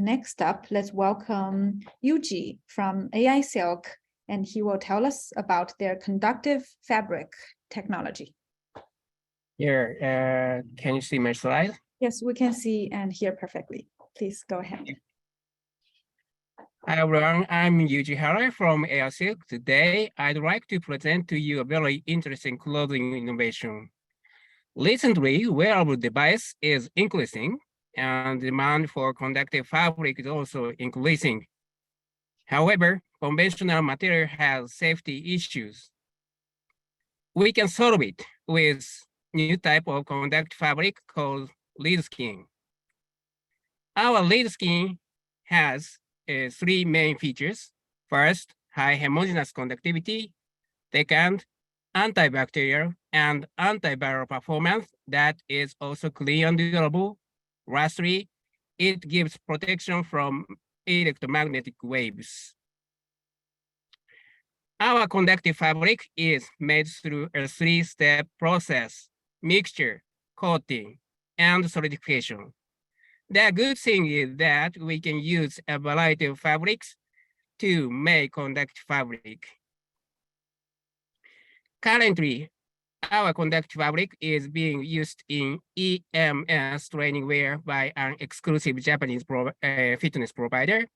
next up, let's welcome Yuji from AI Silk, and he will tell us about their conductive fabric technology. Here, can you see my slide? Yes, we can see and hear perfectly. Please go ahead. Hi everyone, I'm Yuji Hara from AI Silk. Today, I'd like to present to you a very interesting clothing innovation. Recently, wearable device is increasing and demand for conductive fabric is also increasing. However, conventional material has safety issues. We can solve it with new type of conductive fabric called lead skin. Our lead skin has three main features. First, high homogeneous conductivity. Second, antibacterial and antiviral performance that is also clean and durable. Lastly, it gives protection from electromagnetic waves. Our conductive fabric is made through a three-step process: mixture, coating, and solidification. The good thing is that we can use a variety of fabrics to make conductive fabric. Currently, our conductive fabric is being used in EMS training wear by an exclusive Japanese fitness provider.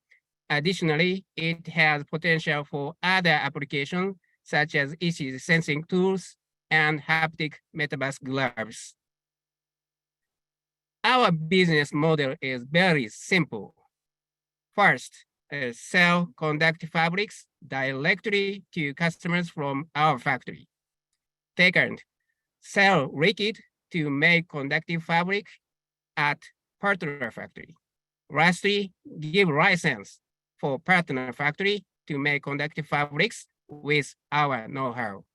Additionally, it has potential for other applications such as ECG sensing tools and haptic metaverse gloves. Our business model is very simple. First, sell conductive fabrics directly to customers from our factory. Second, sell rigid to make conductive fabric at partner factory. Lastly, give license for partner factory to make conductive fabrics with our know-how.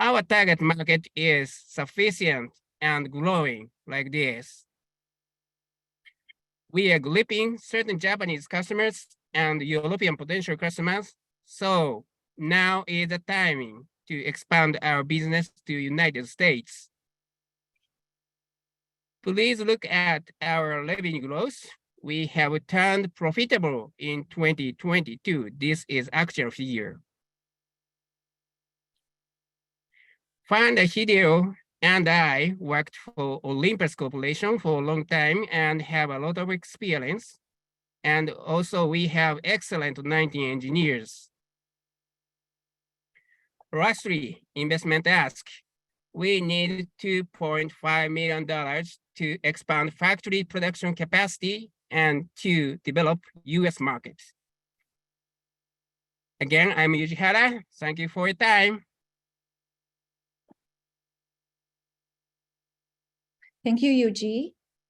Our target market is sufficient and growing like this. We are grouping certain Japanese customers and European potential customers, so now is the timing to expand our business to United States. Please look at our revenue growth. We have turned profitable in 2022. This is actual figure. Founder Hideo and I worked for Olympus Corporation for a long time and have a lot of experience. And also we have excellent 19 engineers. Lastly, investment ask. We need $2.5 million to expand factory production capacity and to develop US market. Again, I'm Yuji Hara. Thank you for your time. Thank you, Yuji.